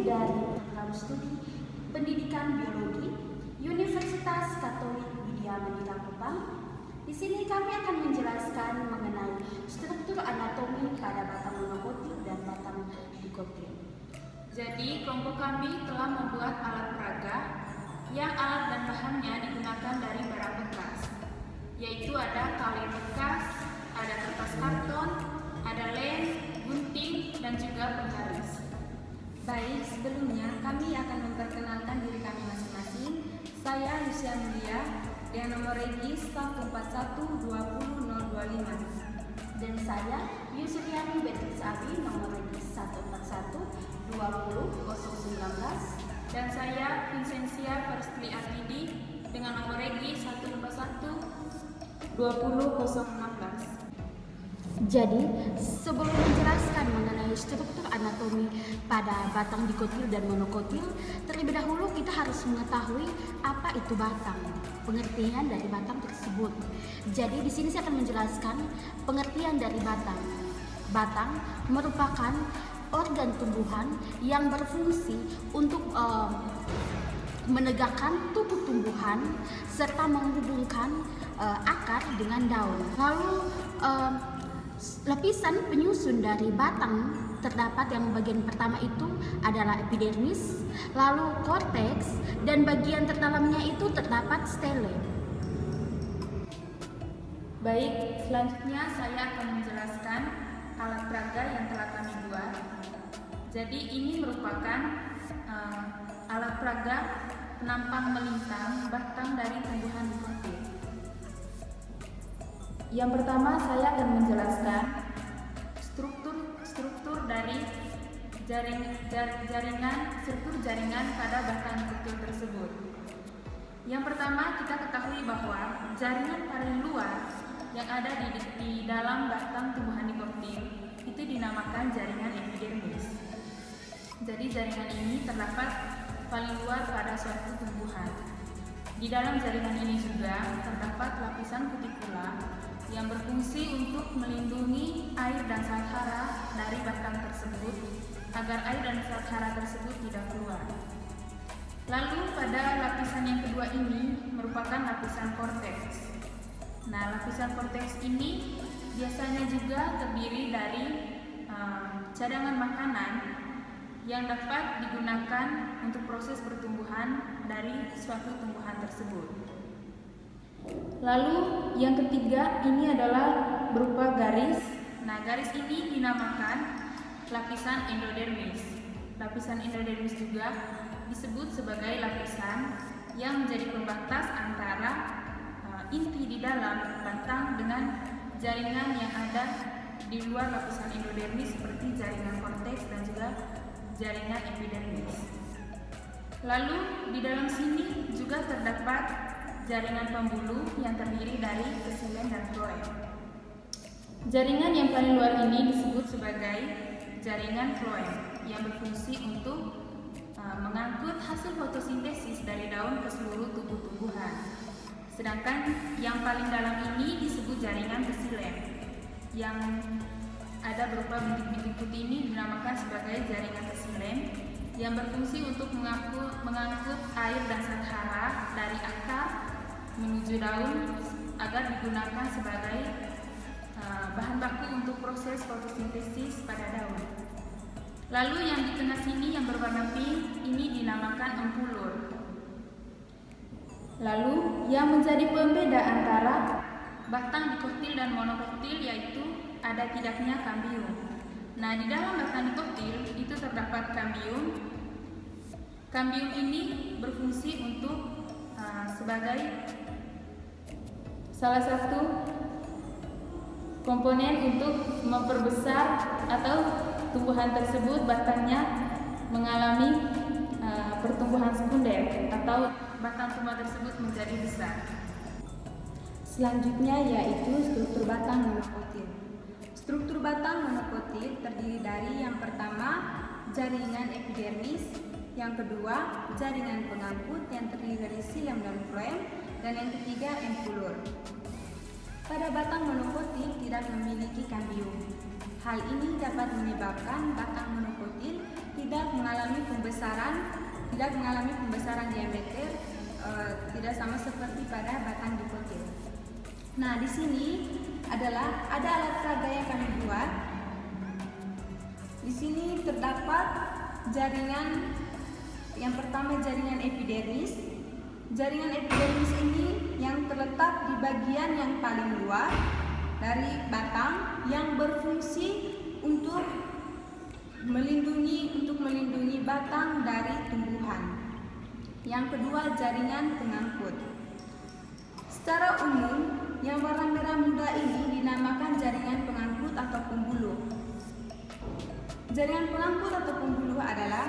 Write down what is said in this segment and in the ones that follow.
dari program studi Pendidikan Biologi Universitas Katolik Widya Mandira Kupang. Di sini kami akan menjelaskan mengenai struktur anatomi pada batang monokotil dan batang dikotil. Jadi, kelompok kami telah membuat alat peraga yang alat dan bahannya digunakan dari barang bekas, yaitu ada kaleng bekas, ada kertas karton, ada lem, gunting, dan juga penggaris. Baik, sebelumnya kami akan memperkenalkan diri kami masing-masing. Saya Lucia Mulia dengan nomor regi 1412025. Dan saya Yusriani Beatrix Abi nomor regi 1412019. Dan saya Vincentia Verstli Artidi dengan nomor regi 1412016. Jadi, sebelum menjelaskan mengenai struktur anatomi pada batang dikotil dan monokotil, terlebih dahulu kita harus mengetahui apa itu batang, pengertian dari batang tersebut. Jadi, di sini saya akan menjelaskan pengertian dari batang. Batang merupakan organ tumbuhan yang berfungsi untuk menegakkan tubuh tumbuhan serta menghubungkan akar dengan daun. Lalu lapisan penyusun dari batang terdapat yang bagian pertama itu adalah epidermis, lalu korteks, dan bagian terdalamnya itu terdapat stele. Baik, selanjutnya saya akan menjelaskan alat peraga yang telah kami buat. Jadi ini merupakan alat peraga penampang melintang batang dari tumbuhan dikotil. Yang pertama saya akan menjelaskan struktur dari jaringan pada batang dikotil tersebut. Yang pertama kita ketahui bahwa jaringan paling luar yang ada di dalam batang tumbuhan dikotil itu dinamakan jaringan epidermis. Jadi jaringan ini terdapat paling luar pada suatu tumbuhan. Di dalam jaringan ini juga terdapat lapisan kutikula yang berfungsi untuk melindungi air dan zat hara dari batang tersebut agar air dan zat hara tersebut tidak keluar. Lalu pada lapisan yang kedua ini merupakan lapisan korteks. Nah, lapisan korteks ini biasanya juga terdiri dari cadangan makanan yang dapat digunakan untuk proses pertumbuhan dari suatu tumbuhan tersebut. Lalu yang ketiga ini adalah berupa garis. Nah, garis ini dinamakan lapisan endodermis. Lapisan endodermis juga disebut sebagai lapisan yang menjadi pembatas antara inti di dalam batang dengan jaringan yang ada di luar lapisan endodermis seperti jaringan korteks dan juga jaringan epidermis. Lalu di dalam sini juga terdapat jaringan pembuluh yang terdiri dari vesilen dan floem. Jaringan yang paling luar ini disebut sebagai jaringan floem yang berfungsi untuk mengangkut hasil fotosintesis dari daun ke seluruh tubuh tumbuhan. Sedangkan yang paling dalam ini disebut jaringan vesilen yang ada berupa bintik-bintik putih ini dinamakan sebagai jaringan vesilen yang berfungsi untuk mengangkut air dan zat hara dari akar menuju daun agar digunakan sebagai bahan baku untuk proses fotosintesis pada daun. Lalu yang di tengah sini yang berwarna pink ini dinamakan empulur. Lalu yang menjadi pembeda antara batang dikotil dan monokotil yaitu ada tidaknya kambium. Nah, di dalam batang dikotil itu terdapat kambium. Kambium ini berfungsi untuk sebagai salah satu komponen untuk memperbesar atau tumbuhan tersebut batangnya mengalami pertumbuhan sekunder atau batang tumbuhan tersebut menjadi besar. Selanjutnya yaitu struktur batang monokotil. Struktur batang monokotil terdiri dari yang pertama jaringan epidermis, yang kedua jaringan pengangkut yang terdiri dari xilem dan floem, dan yang ketiga empulur. Pada batang monokotil tidak memiliki kambium. Hal ini dapat menyebabkan batang monokotil tidak mengalami pembesaran diameter tidak sama seperti pada batang dikotil. Nah, di sini adalah ada alat peraga yang kami buat. Di sini terdapat jaringan, yang pertama jaringan epidermis. Jaringan epidermis ini yang terletak di bagian yang paling luar dari batang yang berfungsi untuk melindungi batang dari tumbuhan. Yang kedua, jaringan pengangkut. Secara umum, yang warna merah muda ini dinamakan jaringan pengangkut atau pembuluh. Jaringan pengangkut atau pembuluh adalah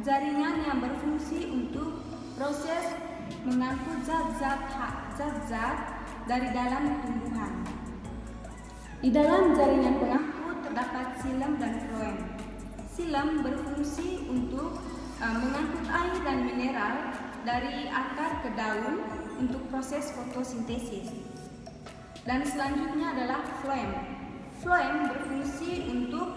jaringan yang berfungsi untuk proses mengangkut zat-zat dari dalam tumbuhan. Di dalam jaringan pengangkut terdapat xilem dan floem. Xilem berfungsi untuk mengangkut air dan mineral dari akar ke daun untuk proses fotosintesis. Dan selanjutnya adalah floem. Floem berfungsi untuk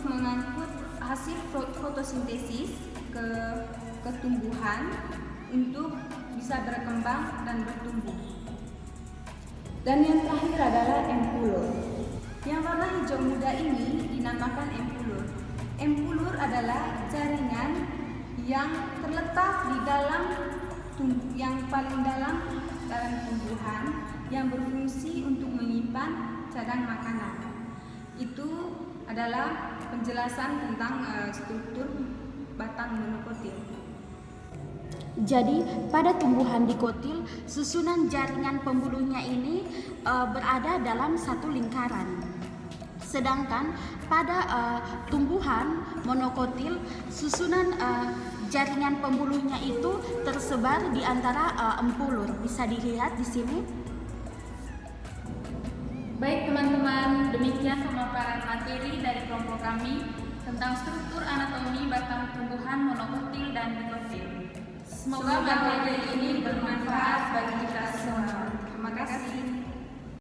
mengangkut hasil fotosintesis ke tumbuhan untuk bisa berkembang dan bertumbuh. Dan yang terakhir adalah empulur. Yang warna hijau muda ini dinamakan empulur. Empulur adalah jaringan yang terletak di dalam yang paling dalam tumbuhan yang berfungsi untuk menyimpan cadangan makanan. Itu adalah penjelasan tentang struktur batang monokotil. Jadi pada tumbuhan dikotil, susunan jaringan pembuluhnya ini berada dalam satu lingkaran. Sedangkan pada tumbuhan monokotil, susunan jaringan pembuluhnya itu tersebar di antara empulur. Bisa dilihat di sini. Baik teman-teman, demikian pemaparan materi dari kelompok kami tentang struktur anatomi batang tumbuhan monokotil dan dikotil. Semoga materi ini bermanfaat bagi kita semua. Terima kasih.